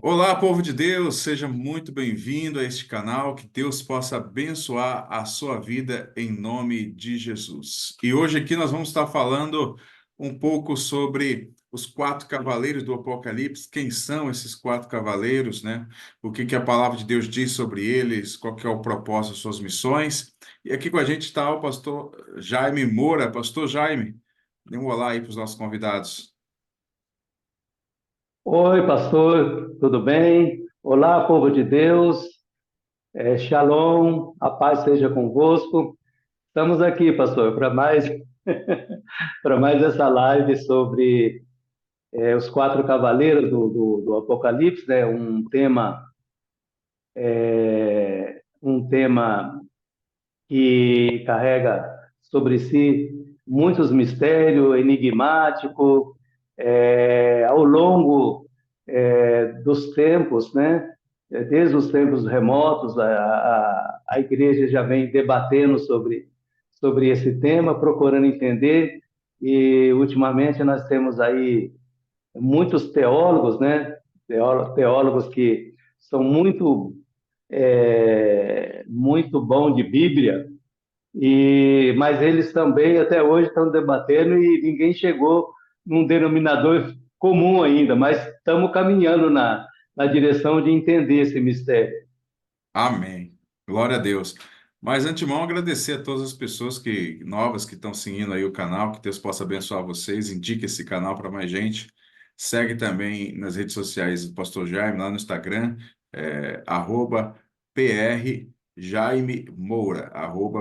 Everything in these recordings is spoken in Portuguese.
Olá, povo de Deus, seja muito bem-vindo a este canal, que Deus possa abençoar a sua vida em nome de Jesus. E hoje aqui nós vamos estar falando um pouco sobre os quatro cavaleiros do Apocalipse, quem são esses quatro cavaleiros, né? O que que a palavra de Deus diz sobre eles, qual que é o propósito, suas missões. E aqui com a gente está o pastor Jaime Moura. Pastor Jaime, dê um olá aí para os nossos convidados. Oi, pastor, tudo bem? Olá, povo de Deus, Shalom, a paz seja convosco. Estamos aqui, pastor, para mais para mais essa live sobre os quatro cavaleiros do Apocalipse, né? Um tema que carrega sobre si muitos mistérios, enigmático, ao longo dos tempos, né? Desde os tempos remotos, a igreja já vem debatendo sobre esse tema, procurando entender, e ultimamente nós temos aí muitos teólogos, né? Teólogos que são muito bom de Bíblia, mas eles também até hoje estão debatendo e ninguém chegou num denominador comum ainda, mas estamos caminhando na direção de entender esse mistério. Amém. Glória a Deus. Mas, antemão, agradecer a todas as pessoas novas que estão seguindo aí o canal, que Deus possa abençoar vocês, indique esse canal para mais gente. Segue também nas redes sociais do Pastor Jaime, lá no Instagram, @PR Jaime Moura,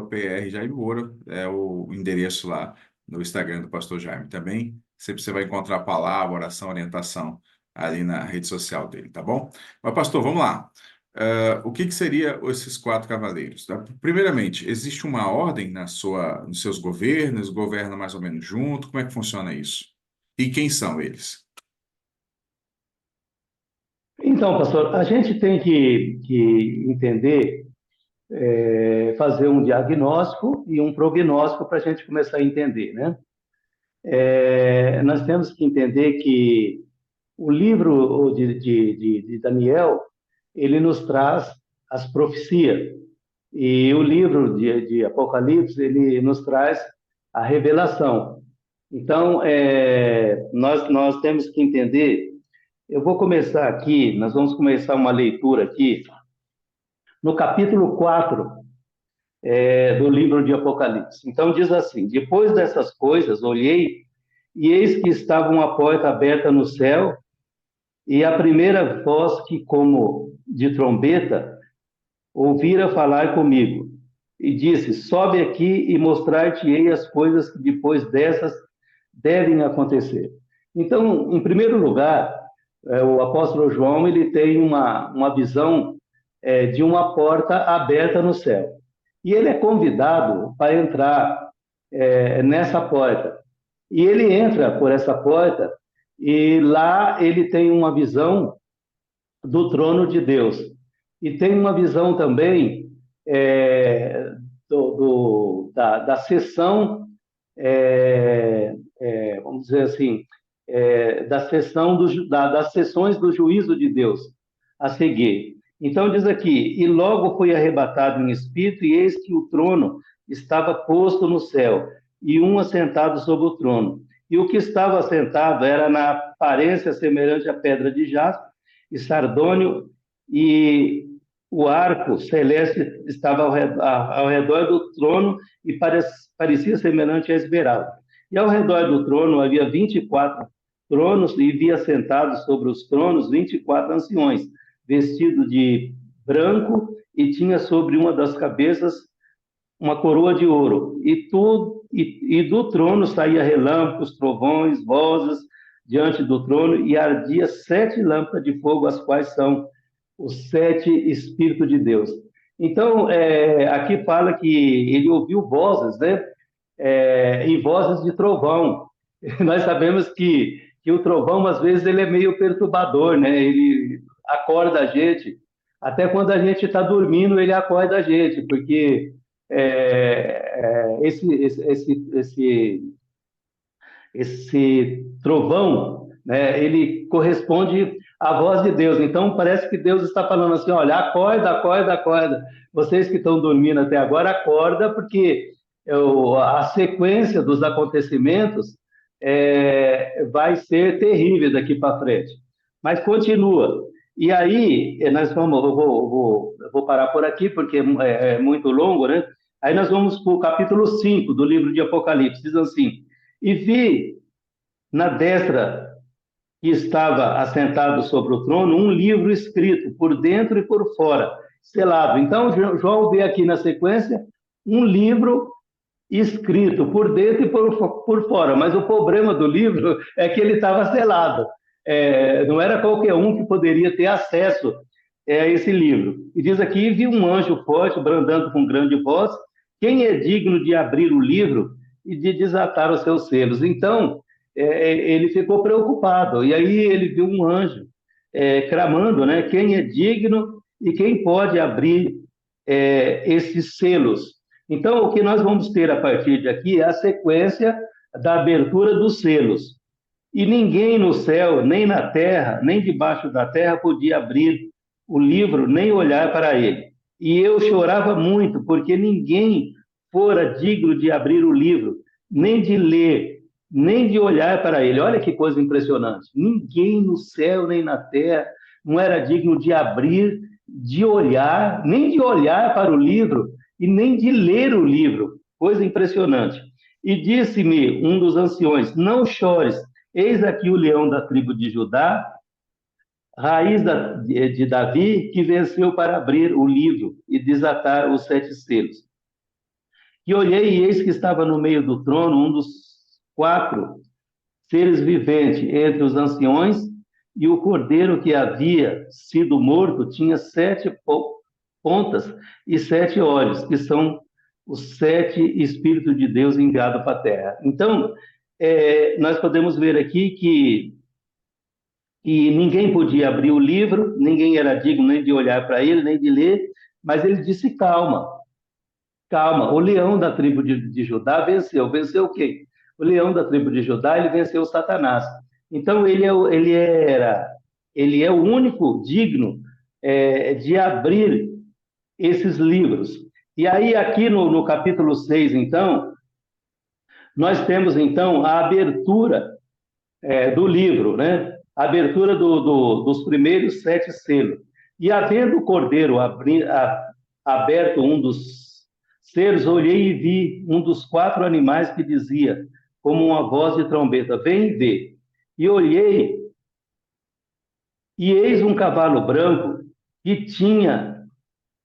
@PR Jaime Moura, é o endereço lá no Instagram do Pastor Jaime. Também, sempre você vai encontrar a palavra, oração, orientação ali na rede social dele, tá bom? Mas, pastor, vamos lá. O que que seria esses quatro cavaleiros? Tá? Primeiramente, existe uma ordem nos seus governos, governa mais ou menos junto? Como é que funciona isso? E quem são eles? Então, pastor, a gente tem que entender, fazer um diagnóstico e um prognóstico para a gente começar a entender, né? Nós temos que entender que o livro de Daniel, ele nos traz as profecias. E o livro de Apocalipse, ele nos traz a revelação. Então, nós temos que entender. Eu vou começar aqui, nós vamos começar uma leitura aqui, no capítulo 4 do livro de Apocalipse. Então, diz assim: Depois dessas coisas, olhei, e eis que estava uma porta aberta no céu, e a primeira voz que, como de trombeta, ouvira falar comigo, e disse: Sobe aqui e mostrar-te-ei as coisas que depois dessas devem acontecer. Então, em primeiro lugar, o apóstolo João ele tem uma visão de uma porta aberta no céu. E ele é convidado para entrar nessa porta. E ele entra por essa porta e lá ele tem uma visão do trono de Deus. E tem uma visão também é, da sessão, vamos dizer assim, da sessão das sessões do juízo de Deus a seguir. Então diz aqui: E logo foi arrebatado em espírito, e eis que o trono estava posto no céu, e um assentado sobre o trono. E o que estava assentado era na aparência semelhante à pedra de jaspe e sardônio, e o arco celeste estava ao redor do trono e parecia semelhante a esmeralda. E ao redor do trono havia 24 tronos, e via sentados sobre os tronos 24 anciões, vestidos de branco, e tinha sobre uma das cabeças uma coroa de ouro. E do trono saía relâmpagos, trovões, vozes diante do trono, e ardia 7 lâmpadas de fogo, as quais são os 7 Espíritos de Deus. Então, aqui fala que ele ouviu vozes, né? E vozes de trovão. Nós sabemos que o trovão, às vezes, ele é meio perturbador, né? Ele acorda a gente. Até quando a gente está dormindo, ele acorda a gente, porque esse trovão, né, ele corresponde a voz de Deus. Então parece que Deus está falando assim: olha, acorda, acorda, acorda. Vocês que estão dormindo até agora, acorda, porque a sequência dos acontecimentos vai ser terrível daqui para frente. Mas continua. E aí, eu vou parar por aqui, porque é muito longo, né? Aí nós vamos para o capítulo 5 do livro de Apocalipse. Diz assim: e vi na destra que estava assentado sobre o trono um livro escrito por dentro e por fora, selado. Então, João vê aqui na sequência um livro escrito por dentro e por fora, mas o problema do livro é que ele estava selado. Não era qualquer um que poderia ter acesso a esse livro. E diz aqui: vi um anjo forte brandando com grande voz: quem é digno de abrir o livro e de desatar os seus selos? Então, ele ficou preocupado. E aí ele viu um anjo clamando, né? Quem é digno e quem pode abrir esses selos? Então, o que nós vamos ter a partir de aqui é a sequência da abertura dos selos. E ninguém no céu, nem na terra, nem debaixo da terra podia abrir o livro, nem olhar para ele. E eu chorava muito, porque ninguém fora digno de abrir o livro, nem de ler, nem de olhar para ele. Olha que coisa impressionante. Ninguém no céu, nem na terra, não era digno de abrir, de olhar, nem de olhar para o livro, e nem de ler o livro. Coisa impressionante. E disse-me um dos anciões: não chores, eis aqui o leão da tribo de Judá, raiz de Davi, que venceu para abrir o livro e desatar os 7 selos. E olhei, e eis que estava no meio do trono um dos 4 seres viventes entre os anciões, e o cordeiro que havia sido morto tinha 7 pontas e 7 olhos, que são os 7 Espíritos de Deus enviados para a terra. Então, nós podemos ver aqui que ninguém podia abrir o livro, ninguém era digno nem de olhar para ele, nem de ler, mas ele disse: calma, calma, o leão da tribo de Judá venceu. Venceu o quê? O leão da tribo de Judá, ele venceu Satanás. Então, ele é o único digno de abrir esses livros. E aí, aqui no capítulo 6, então, nós temos, então, a abertura do livro, né? A abertura dos primeiros 7 selos. E havendo o cordeiro aberto um dos selos, olhei e vi um dos 4 animais que dizia, como uma voz de trombeta: vem e vê. E olhei, e eis um cavalo branco que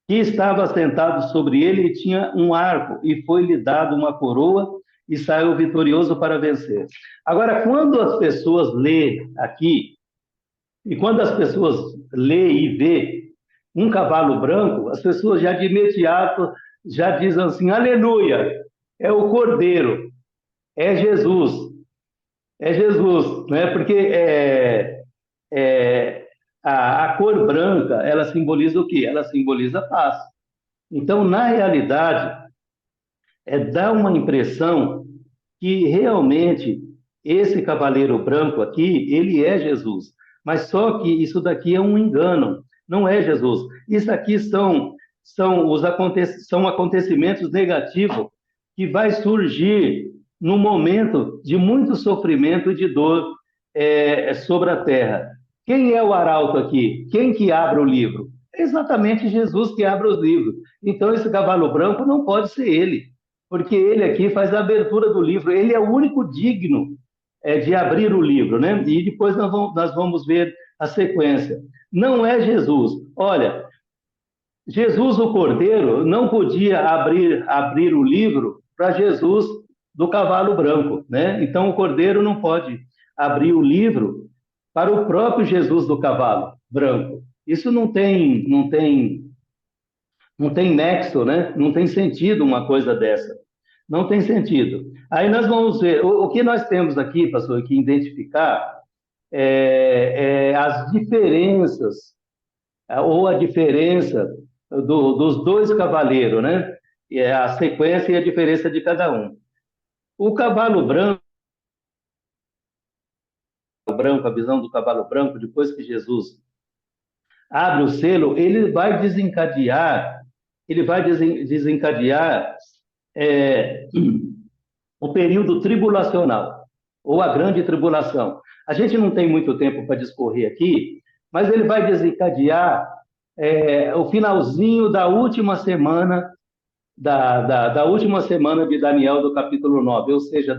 estava sentado sobre ele, e tinha um arco, e foi-lhe dado uma coroa, e saiu vitorioso para vencer. Agora, quando as pessoas lêem aqui, e quando as pessoas lêem e vê um cavalo branco, as pessoas já de imediato já dizem assim: aleluia, é o Cordeiro, é Jesus, né? Porque a cor branca, ela simboliza o quê? Ela simboliza paz. Então, na realidade, dá uma impressão que realmente esse cavaleiro branco aqui, ele é Jesus. Mas só que isso daqui é um engano, não é Jesus. Isso aqui são acontecimentos negativos que vai surgir no momento de muito sofrimento e de dor sobre a terra. Quem é o arauto aqui? Quem que abre o livro? É exatamente Jesus que abre os livros. Então, esse cavalo branco não pode ser ele, porque ele aqui faz a abertura do livro. Ele é o único digno de abrir o livro, né? E depois nós vamos ver a sequência. Não é Jesus. Olha, Jesus, o Cordeiro, não podia abrir o livro para Jesus do cavalo branco, né? Então, o Cordeiro não pode abrir o livro para o próprio Jesus do cavalo branco. Isso não tem nexo, né? Não tem sentido uma coisa dessa. Não tem sentido. Aí nós vamos ver, o que nós temos aqui, pastor, que identificar as diferenças, ou a diferença dos 2 cavaleiros, né? A sequência e a diferença de cada um. O cavalo branco branco, a visão do cavalo branco, depois que Jesus abre o selo, ele vai desencadear é, o período tribulacional, ou a grande tribulação. A gente não tem muito tempo para discorrer aqui, mas ele vai desencadear o finalzinho da última semana da última semana de Daniel, do capítulo 9, ou seja,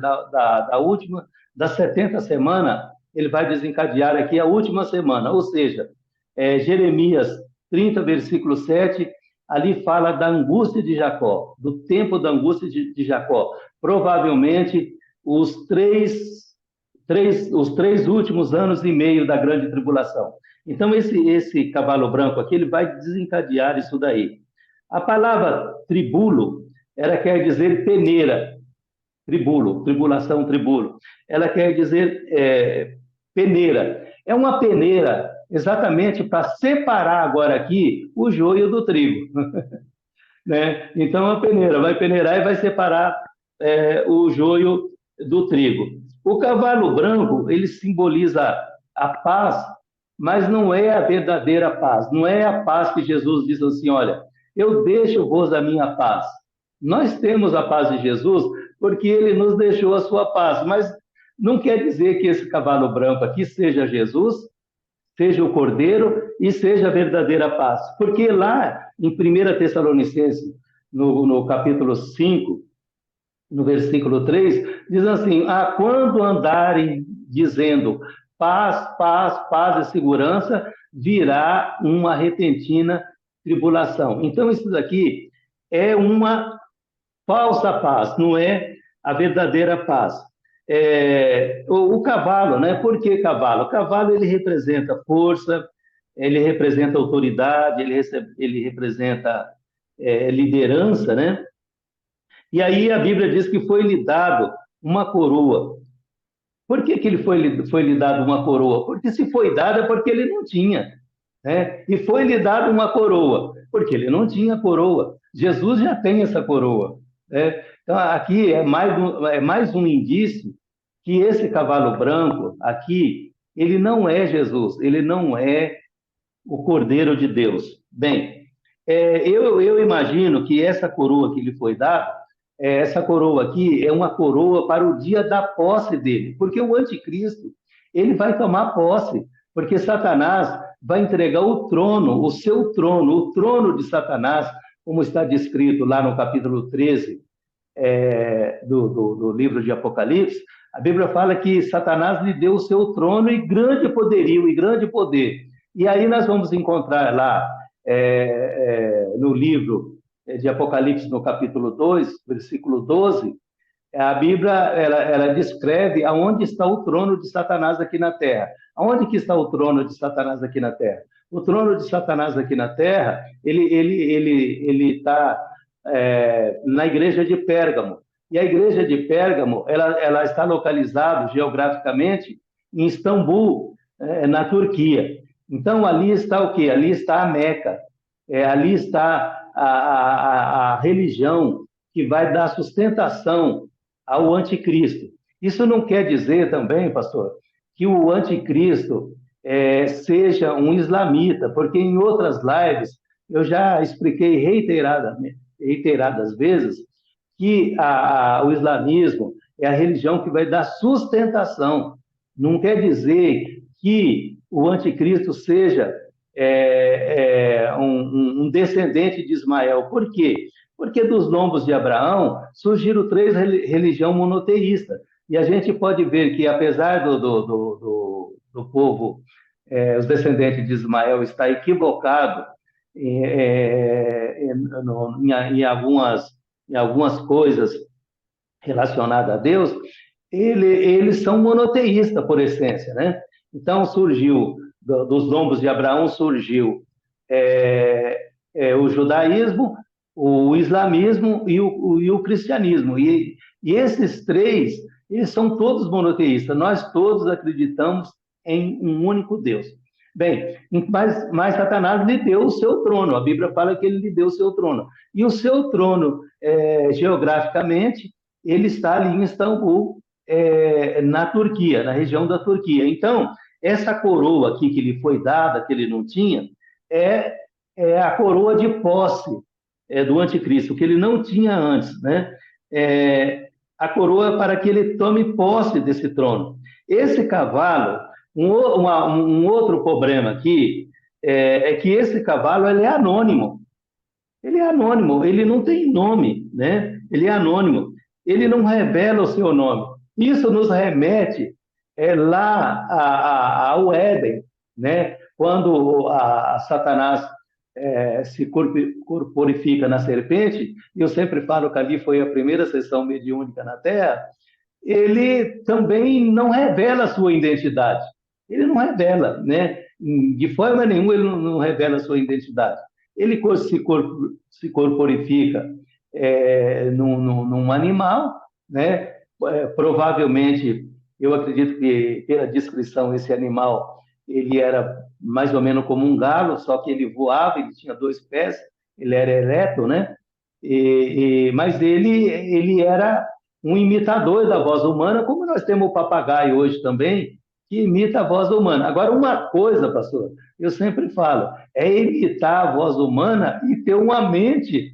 das 70 semanas, ele vai desencadear aqui a última semana, ou seja, Jeremias 30, versículo 7, ali fala da angústia de Jacó, do tempo da angústia de Jacó. Provavelmente, os três últimos anos e meio da grande tribulação. Então, esse cavalo branco aqui, ele vai desencadear isso daí. A palavra tribulo, ela quer dizer peneira, tribulo, tribulação, tribulo. Ela quer dizer peneira. É uma peneira exatamente para separar agora aqui o joio do trigo. Né? Então, a peneira vai peneirar e vai separar o joio do trigo. O cavalo branco, ele simboliza a paz, mas não é a verdadeira paz. Não é a paz que Jesus diz assim, olha, eu deixo-vos a minha paz. Nós temos a paz de Jesus porque ele nos deixou a sua paz, mas não quer dizer que esse cavalo branco aqui seja Jesus, seja o Cordeiro e seja a verdadeira paz. Porque lá em 1 Tessalonicenses, no capítulo 5, no versículo 3, diz assim, quando andarem dizendo paz, paz, paz e segurança, virá uma repentina tribulação. Então, isso daqui é uma falsa paz, não é a verdadeira paz. O cavalo, né? Por que cavalo? O cavalo, ele representa força, ele representa autoridade, ele representa liderança, né? E aí a Bíblia diz que foi-lhe dado uma coroa. Por que ele foi-lhe dado uma coroa? Porque se foi dado é porque ele não tinha. Né? E foi-lhe dado uma coroa, porque ele não tinha coroa. Jesus já tem essa coroa. Né? Então, aqui é mais um indício que esse cavalo branco aqui, ele não é Jesus, ele não é o Cordeiro de Deus. Bem, eu imagino que essa coroa que lhe foi dada, essa coroa aqui é uma coroa para o dia da posse dele, porque o anticristo, ele vai tomar posse, porque Satanás vai entregar o trono, o seu trono, o trono de Satanás, como está descrito lá no capítulo 13 do livro de Apocalipse. A Bíblia fala que Satanás lhe deu o seu trono e grande poderio e grande poder. E aí nós vamos encontrar lá no livro de Apocalipse, no capítulo 2, versículo 12, a Bíblia ela descreve aonde está o trono de Satanás aqui na Terra. Aonde que está o trono de Satanás aqui na Terra? O trono de Satanás aqui na Terra, ele está na igreja de Pérgamo. E a igreja de Pérgamo, ela está localizada geograficamente em Istambul, na Turquia. Então, ali está o quê? Ali está a Meca. Ali está a religião que vai dar sustentação ao anticristo. Isso não quer dizer também, pastor, que o anticristo seja um islamita, porque em outras lives eu já expliquei reiteradas vezes que o islamismo é a religião que vai dar sustentação. Não quer dizer que o anticristo seja um descendente de Ismael. Por quê? Porque dos lombos de Abraão surgiram 3 religiões monoteístas. E a gente pode ver que, apesar do povo, os descendentes de Ismael, estar equivocado em algumas coisas relacionadas a Deus, eles são monoteístas por essência, né? Então, dos lombos de Abraão surgiu o judaísmo, o islamismo e o cristianismo. E esses 3, eles são todos monoteístas. Nós todos acreditamos em um único Deus. Bem, mas Satanás lhe deu o seu trono. A Bíblia fala que ele lhe deu o seu trono. E o seu trono, geograficamente, ele está ali em Istambul, na Turquia, na região da Turquia. Então, essa coroa aqui que lhe foi dada, que ele não tinha, é, é a coroa de posse do anticristo, que ele não tinha antes, né? A coroa para que ele tome posse desse trono. Esse cavalo, um outro problema aqui, é que esse cavalo ele é anônimo. Ele é anônimo, ele não tem nome, né? Ele é anônimo, ele não revela o seu nome. Isso nos remete lá ao Éden, né? Quando a Satanás se corporifica na serpente, eu sempre falo que ali foi a primeira sessão mediúnica na Terra, ele também não revela a sua identidade. Ele não revela, né? De forma nenhuma ele não revela a sua identidade. Ele se corporifica num animal, né? Provavelmente, eu acredito que, pela descrição, esse animal ele era mais ou menos como um galo, só que ele voava, ele tinha 2 pés, ele era ereto, né? Mas ele era um imitador da voz humana, como nós temos o papagaio hoje também, que imita a voz humana. Agora, uma coisa, pastor, eu sempre falo, é imitar a voz humana e ter uma mente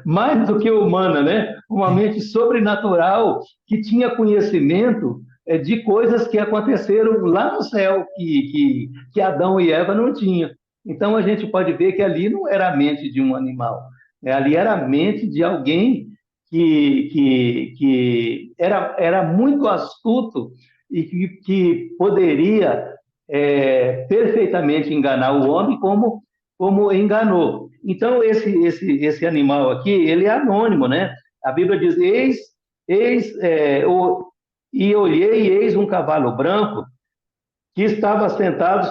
mais do que humana, né? Uma mente sobrenatural que tinha conhecimento de coisas que aconteceram lá no céu, que Adão e Eva não tinham. Então, a gente pode ver que ali não era a mente de um animal, né? Ali era a mente de alguém que era muito astuto e que poderia perfeitamente enganar o homem como enganou. Então, esse animal aqui, ele é anônimo, né? A Bíblia diz, e olhei, e eis um cavalo branco que estava sentado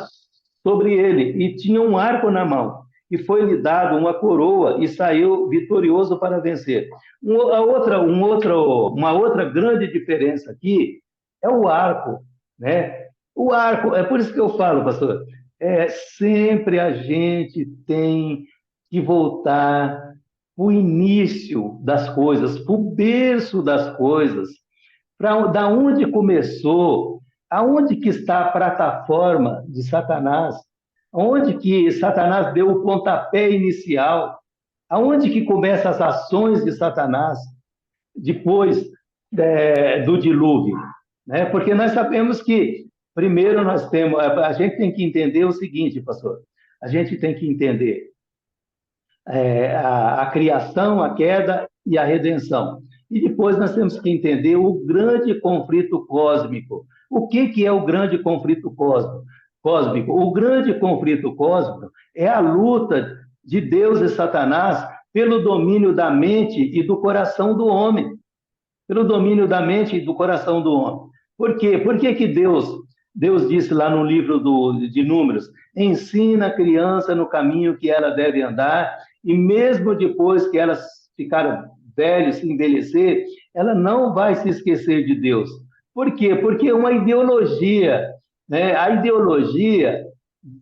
sobre ele, e tinha um arco na mão, e foi-lhe dado uma coroa, e saiu vitorioso para vencer. Uma outra grande diferença aqui é o arco, né? O arco, é por isso que eu falo, pastor, sempre a gente tem que voltar para o início das coisas, para o berço das coisas, para da onde começou, aonde que está a plataforma de Satanás, onde que Satanás deu o pontapé inicial, aonde que começam as ações de Satanás depois do dilúvio, né? Porque nós sabemos que primeiro nós temos, a gente tem que entender o seguinte, pastor, a gente tem que entender a criação, a queda e a redenção. E depois nós temos que entender o grande conflito cósmico. O que é o grande conflito cósmico? O grande conflito cósmico é a luta de Deus e Satanás pelo domínio da mente e do coração do homem. Pelo domínio da mente e do coração do homem. Por quê? Por que Deus disse lá no livro de Números, ensina a criança no caminho que ela deve andar, e mesmo depois que elas ficaram velhas, se envelhecer, ela não vai se esquecer de Deus. Por quê? Porque é uma ideologia, né? A ideologia,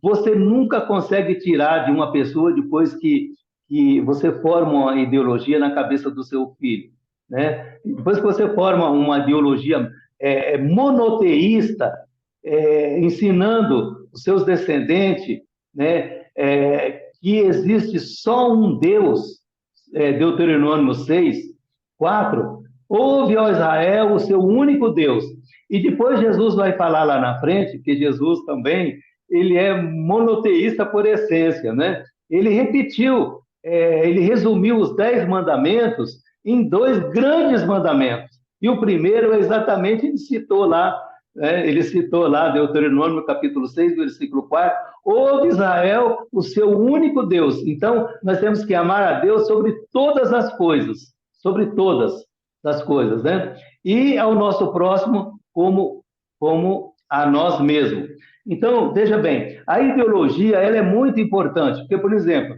você nunca consegue tirar de uma pessoa depois que você forma uma ideologia na cabeça do seu filho, né? Depois que você forma uma ideologia monoteísta, ensinando os seus descendentes, né, que existe só um Deus, Deuteronômio 6:4, ouve, ó Israel, o seu único Deus. E depois Jesus vai falar lá na frente, que Jesus também, ele é monoteísta por essência, né? Ele repetiu, ele resumiu os 10 mandamentos em 2 grandes mandamentos. E o primeiro é exatamente, ele citou lá, Deuteronômio capítulo 6, versículo 4, ouve Israel, o seu único Deus. Então, nós temos que amar a Deus sobre todas as coisas, sobre todas as coisas, né? E ao nosso próximo como a nós mesmos. Então, veja bem, a ideologia, ela é muito importante, porque, por exemplo,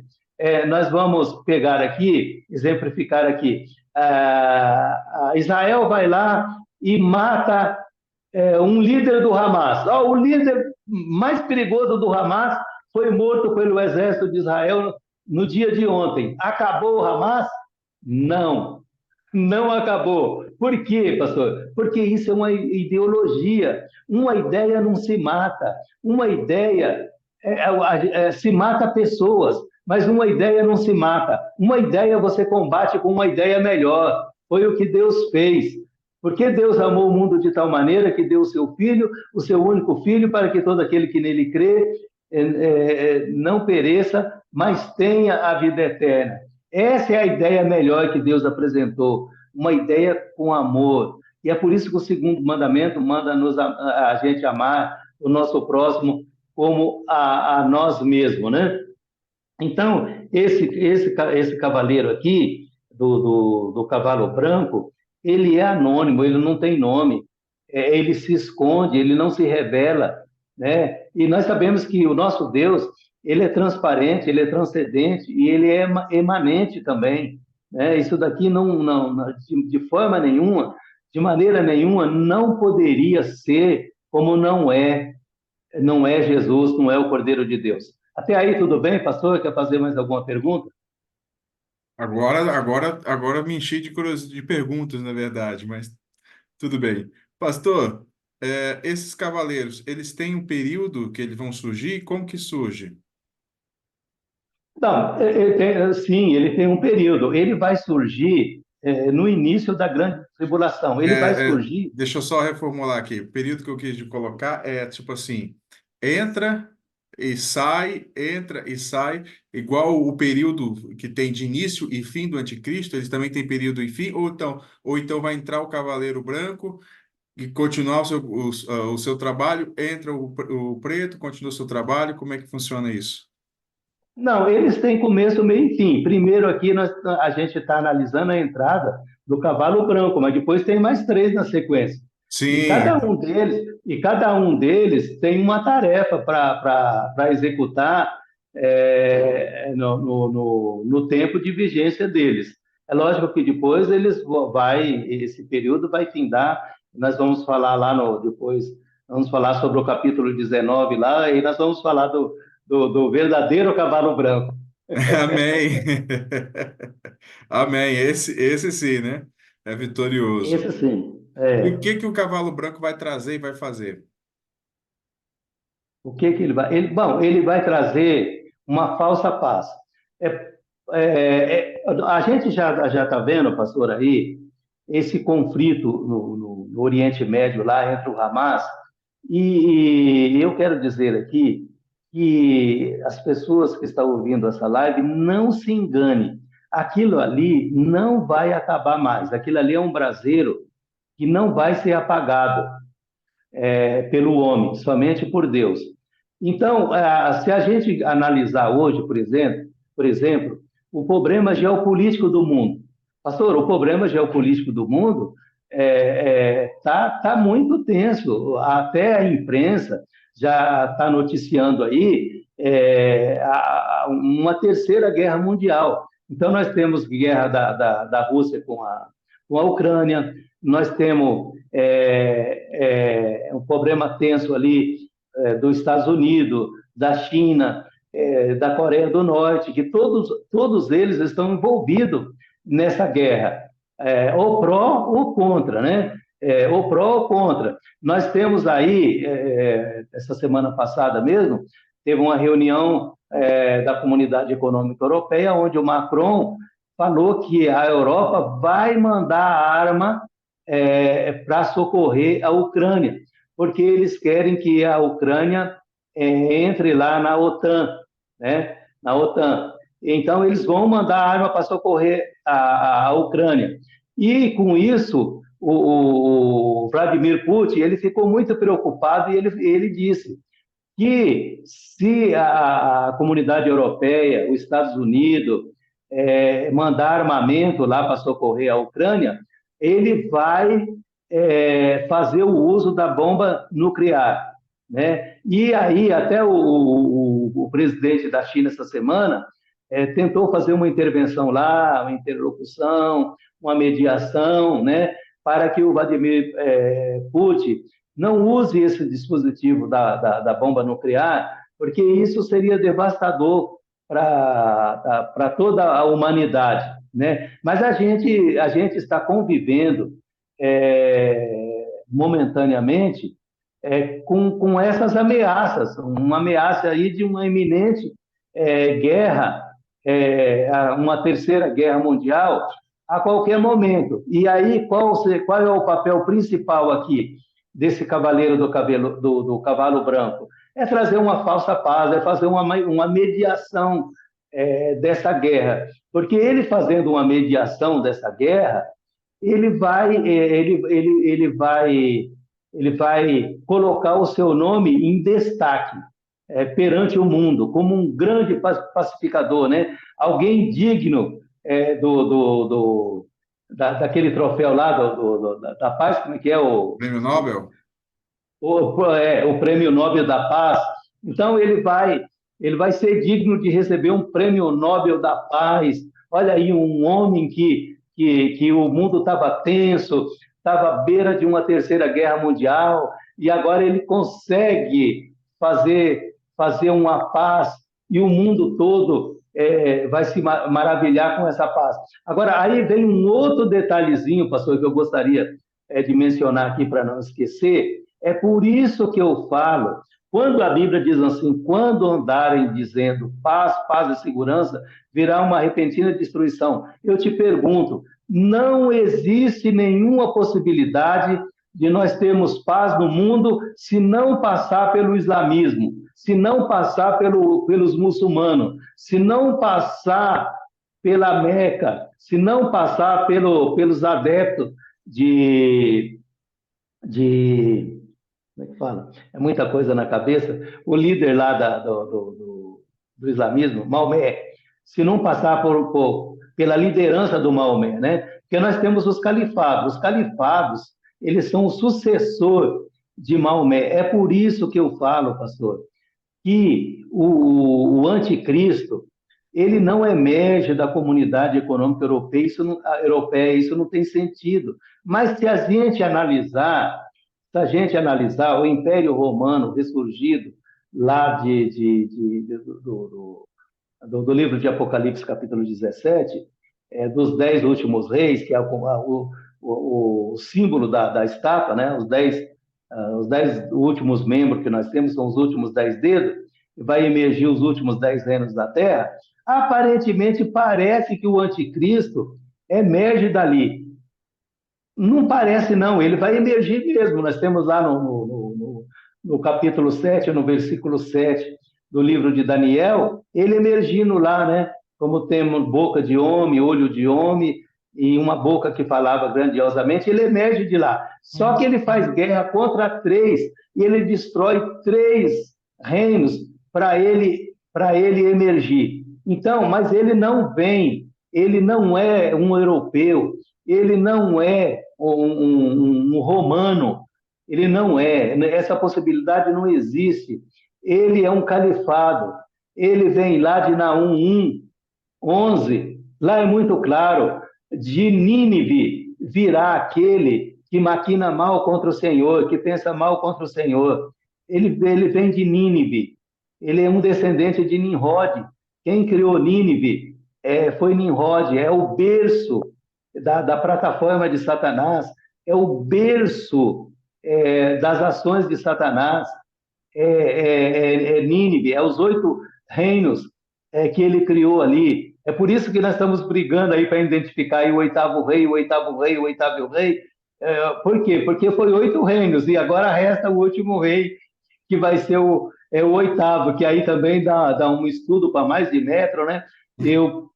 nós vamos pegar aqui, exemplificar aqui, Israel vai lá e mata um líder do Hamas. O líder mais perigoso do Hamas foi morto pelo exército de Israel no dia de ontem. Acabou o Hamas? Não, não acabou. Por quê, pastor? Porque isso é uma ideologia. Uma ideia não se mata. Uma ideia se mata pessoas, mas uma ideia não se mata. Uma ideia você combate com uma ideia melhor. Foi o que Deus fez. Porque Deus amou o mundo de tal maneira que deu o seu Filho, o seu único Filho, para que todo aquele que nele crê não pereça, mas tenha a vida eterna. Essa é a ideia melhor que Deus apresentou, uma ideia com amor. E é por isso que o segundo mandamento manda a gente amar o nosso próximo como a nós mesmos, né? Então, esse cavaleiro aqui, do cavalo branco, ele é anônimo, ele não tem nome, ele se esconde, ele não se revela, né? E nós sabemos que o nosso Deus, ele é transparente, ele é transcendente e ele é emanente também, né? Isso daqui de forma nenhuma, de maneira nenhuma, não poderia ser como não é Jesus, não é o Cordeiro de Deus. Até aí, tudo bem, pastor? Quer fazer mais alguma pergunta? Agora me enchi de curiosidade, de perguntas, na verdade, mas tudo bem. Pastor, esses cavaleiros, eles têm um período que eles vão surgir? Como que surge? Não, sim, ele tem um período. Ele vai surgir no início da grande tribulação. Ele vai surgir. Deixa eu só reformular aqui. O período que eu quis de colocar é tipo assim: entra e sai, igual o período que tem de início e fim do anticristo, eles também têm período e fim, ou então vai entrar o cavaleiro branco e continuar o seu trabalho, entra o preto, continua o seu trabalho, como é que funciona isso? Não, eles têm começo, meio e fim. Primeiro aqui a gente está analisando a entrada do cavalo branco, mas depois tem mais três na sequência. Sim, E cada um deles tem uma tarefa para executar no tempo de vigência deles. É lógico que depois esse período vai findar. Nós vamos falar depois, vamos falar sobre o capítulo 19 lá, e nós vamos falar do verdadeiro cavalo branco. amém. Amém. Esse sim, né? É vitorioso. Esse sim. E o que que o cavalo branco vai trazer e vai fazer? O que que ele vai? Bom, ele vai trazer uma falsa paz. É, a gente já está vendo, pastor, aí, esse conflito no Oriente Médio, lá entre o Hamas, e eu quero dizer aqui que as pessoas que estão ouvindo essa live não se engane. Aquilo ali não vai acabar mais. Aquilo ali é um braseiro que não vai ser apagado pelo homem, somente por Deus. Então, se a gente analisar hoje, por exemplo, o problema geopolítico do mundo. Pastor, o problema geopolítico do mundo tá muito tenso. Até a imprensa já está noticiando aí uma terceira guerra mundial. Então, nós temos guerra da Rússia com a Ucrânia, nós temos um problema tenso ali dos Estados Unidos, da China, da Coreia do Norte, que todos eles estão envolvidos nessa guerra, ou pró ou contra, né? Ou pró ou contra. Nós temos aí, essa semana passada mesmo, teve uma reunião da Comunidade Econômica Europeia, onde o Macron falou que a Europa vai mandar arma para socorrer a Ucrânia, porque eles querem que a Ucrânia entre lá na OTAN, né? Na OTAN. Então, eles vão mandar arma para socorrer a Ucrânia. E, com isso, o Vladimir Putin ele ficou muito preocupado e ele disse que se a comunidade europeia, os Estados Unidos, mandar armamento lá para socorrer a Ucrânia, ele vai fazer o uso da bomba nuclear, né? E aí até o presidente da China essa semana tentou fazer uma intervenção lá, uma interlocução, uma mediação, né? Para que o Vladimir Putin não use esse dispositivo da bomba nuclear, porque isso seria devastador para toda a humanidade, né? Mas a gente está convivendo momentaneamente, com essas ameaças, uma ameaça aí de uma iminente guerra, uma terceira guerra mundial a qualquer momento. E aí, qual é o papel principal aqui desse cavaleiro do cavalo branco? É trazer uma falsa paz, é fazer uma mediação dessa guerra. Porque ele fazendo uma mediação dessa guerra, ele vai colocar o seu nome em destaque perante o mundo, como um grande pacificador, né? Alguém digno daquele troféu lá da paz, como é que é Prêmio Nobel? o Prêmio Nobel da Paz. Então, ele vai ser digno de receber um Prêmio Nobel da Paz. Olha aí, um homem que o mundo estava tenso, estava à beira de uma terceira guerra mundial, e agora ele consegue fazer uma paz, e o mundo todo vai se maravilhar com essa paz. Agora, aí vem um outro detalhezinho, pastor, que eu gostaria de mencionar aqui para não esquecer. É por isso que eu falo, quando a Bíblia diz assim, quando andarem dizendo paz, paz e segurança, virá uma repentina destruição. Eu te pergunto, não existe nenhuma possibilidade de nós termos paz no mundo se não passar pelo islamismo, se não passar pelos muçulmanos, se não passar pela Meca, se não passar pelos adeptos de como é que fala? É muita coisa na cabeça. O líder lá do islamismo, Maomé, se não passar pela liderança do Maomé, né? Porque nós temos os califados. Os califados, eles são o sucessor de Maomé. É por isso que eu falo, pastor, que o anticristo, ele não emerge da comunidade econômica europeia, isso não tem sentido. Mas se a gente analisar o Império Romano ressurgido lá do livro de Apocalipse, capítulo 17, dos 10 últimos reis, que é o símbolo da estátua, né? Os 10 últimos membros que nós temos são os últimos 10 dedos, e vai emergir os últimos 10 reinos da terra. Aparentemente, parece que o anticristo emerge dali. Não parece, não, ele vai emergir mesmo. Nós temos lá no capítulo 7, no versículo 7 do livro de Daniel, ele emergindo lá, né? Como temos boca de homem, olho de homem e uma boca que falava grandiosamente, ele emerge de lá. Só que ele faz guerra contra 3 e ele destrói 3 reinos para ele emergir. Então, mas ele não vem, ele não é um europeu, ele não é um romano, ele não é, essa possibilidade não existe. Ele é um califado, ele vem lá de Naum 11, lá é muito claro, de Nínive virá aquele que maquina mal contra o Senhor, que pensa mal contra o Senhor. Ele vem de Nínive, ele é um descendente de Nimrod. Quem criou Nínive foi Nimrod, é o berço da plataforma de Satanás, é o berço das ações de Satanás, Nínive, é os 8 reinos que ele criou ali. É por isso que nós estamos brigando aí para identificar aí o oitavo rei, o oitavo rei, o oitavo rei. Por quê? Porque foi 8 reinos e agora resta o último rei, que vai ser o oitavo, que aí também dá um estudo para mais de metro, né? Eu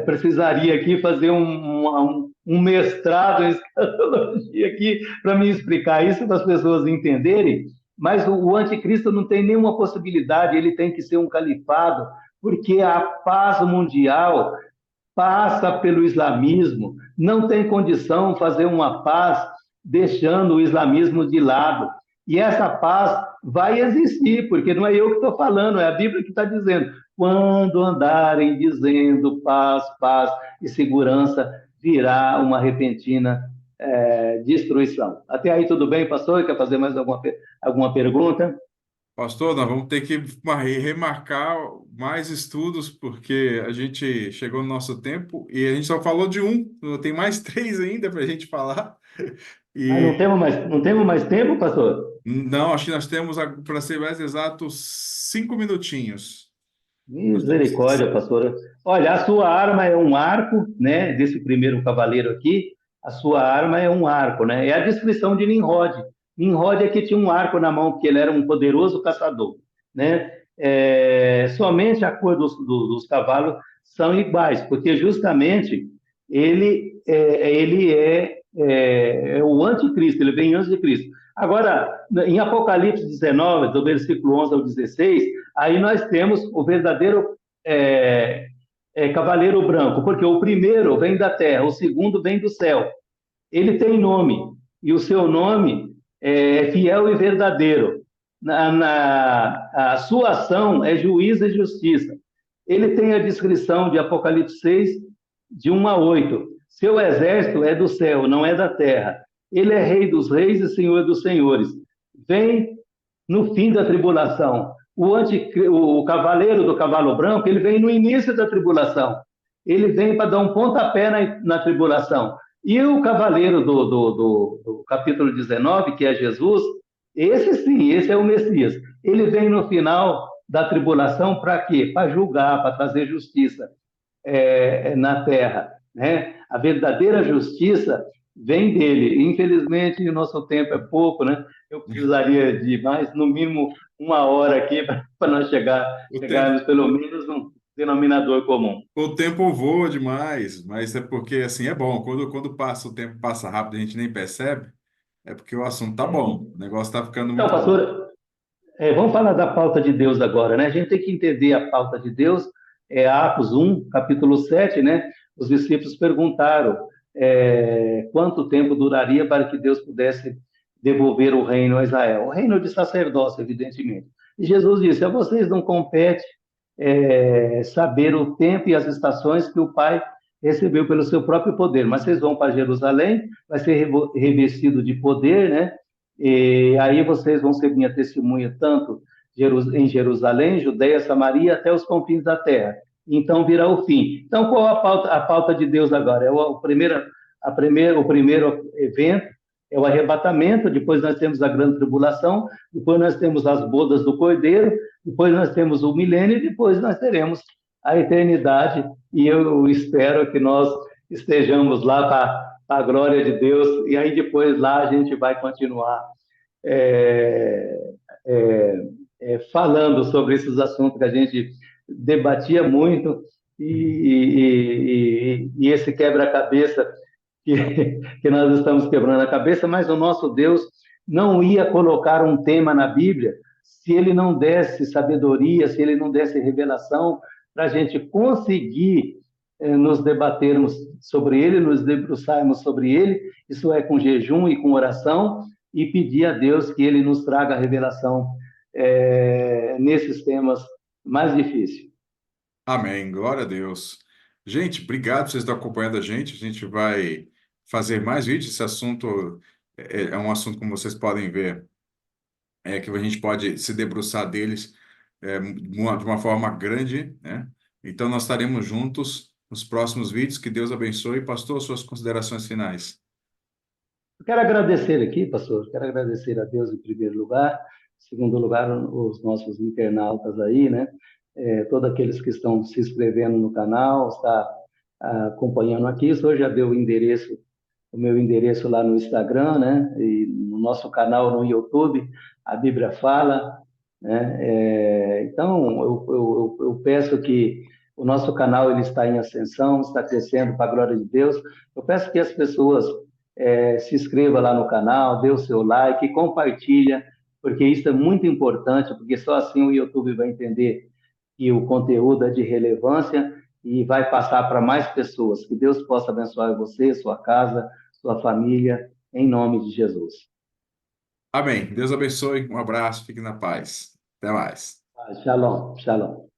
precisaria aqui fazer um mestrado em escatologia aqui para me explicar isso, para as pessoas entenderem, mas o anticristo não tem nenhuma possibilidade, ele tem que ser um califado, porque a paz mundial passa pelo islamismo, não tem condição de fazer uma paz deixando o islamismo de lado. E essa paz vai existir, porque não é eu que estou falando, é a Bíblia que está dizendo. Quando andarem dizendo paz, paz e segurança, virá uma repentina destruição. Até aí tudo bem, pastor? Quer fazer mais alguma pergunta? Pastor, nós vamos ter que remarcar mais estudos, porque a gente chegou no nosso tempo e a gente só falou de um, tem mais três ainda para a gente falar. Mas E não temos mais tempo, pastor? não, acho que nós temos, para ser mais exato, 5 minutinhos. Nós temos. Misericórdia, pastora. Olha, a sua arma é um arco, né? Desse primeiro cavaleiro aqui, a sua arma é um arco, né? É a descrição de Nimrod. Nimrod é que tinha um arco na mão, porque ele era um poderoso caçador, né? Somente a cor dos cavalos são iguais, porque justamente ele é o anticristo, ele vem antes de Cristo. Agora, em Apocalipse 19, do versículo 11 ao 16, aí nós temos o verdadeiro é, cavaleiro branco, porque o primeiro vem da terra, o segundo vem do céu. Ele tem nome, e o seu nome é fiel e verdadeiro. A sua ação é juízo e justiça. Ele tem a descrição de Apocalipse 6, de 1 a 8. Seu exército é do céu, não é da terra. Ele é rei dos reis e senhor dos senhores. Vem no fim da tribulação. O cavaleiro do cavalo branco, ele vem no início da tribulação. Ele vem para dar um pontapé na tribulação. E o cavaleiro do capítulo 19, que é Jesus, esse sim, esse é o Messias. Ele vem no final da tribulação para quê? Para julgar, para trazer justiça na terra. Né? A verdadeira justiça vem dele. Infelizmente, o nosso tempo é pouco, né? Eu precisaria de mais, no mínimo, 1 hora aqui para nós O tempo, chegarmos pelo menos num denominador comum. o tempo voa demais, mas é porque assim é bom. Quando passa o tempo passa rápido, a gente nem percebe, é porque o assunto tá bom, o negócio tá ficando Então, muito bom. pastor, vamos falar da pauta de Deus agora, né? A gente tem que entender a pauta de Deus, Atos 1, capítulo 7, né? Os discípulos perguntaram quanto tempo duraria para que Deus pudesse devolver o reino a Israel. O reino de sacerdócio, evidentemente. E Jesus disse, a vocês não compete saber o tempo e as estações que o Pai recebeu pelo seu próprio poder, mas vocês vão para Jerusalém, vai ser revestido de poder, né? E aí vocês vão ser minha testemunha tanto em Jerusalém, Judeia, Samaria, até os confins da terra. Então virá o fim. Então, qual a pauta de Deus agora? O primeiro evento é o arrebatamento, depois nós temos a grande tribulação, depois nós temos as bodas do Cordeiro, depois nós temos o milênio, e depois nós teremos a eternidade, e eu espero que nós estejamos lá para a glória de Deus, e aí depois lá a gente vai continuar é, é, falando sobre esses assuntos que a gente debatia muito, e esse quebra-cabeça que nós estamos quebrando a cabeça, mas o nosso Deus não ia colocar um tema na Bíblia se ele não desse sabedoria, se ele não desse revelação, para a gente conseguir nos debatermos sobre ele, nos debruçarmos sobre ele, isso é com jejum e com oração, e pedir a Deus que ele nos traga a revelação nesses temas mais difíceis. Amém, glória a Deus. Gente, obrigado por vocês estarem acompanhando a gente. A gente vai fazer mais vídeos. Esse assunto é um assunto, como vocês podem ver, que a gente pode se debruçar deles de uma forma grande, né? Então, nós estaremos juntos nos próximos vídeos. Que Deus abençoe. Pastor, suas considerações finais. Eu quero agradecer aqui, pastor, quero agradecer a Deus em primeiro lugar, em segundo lugar, os nossos internautas aí, né? Todos aqueles que estão se inscrevendo no canal, está acompanhando aqui. Isso já deu o meu endereço lá no Instagram, né? E no nosso canal no YouTube, a Bíblia Fala, né? Então, eu peço que o nosso canal ele está em ascensão, está crescendo para a glória de Deus. Eu peço que as pessoas se inscreva lá no canal, dê o seu like, compartilha, porque isso é muito importante, porque só assim o YouTube vai entender que o conteúdo é de relevância e vai passar para mais pessoas. Que Deus possa abençoar você, sua casa, sua família, em nome de Jesus. Amém. Deus abençoe. Um abraço. Fique na paz. Até mais. Shalom, shalom.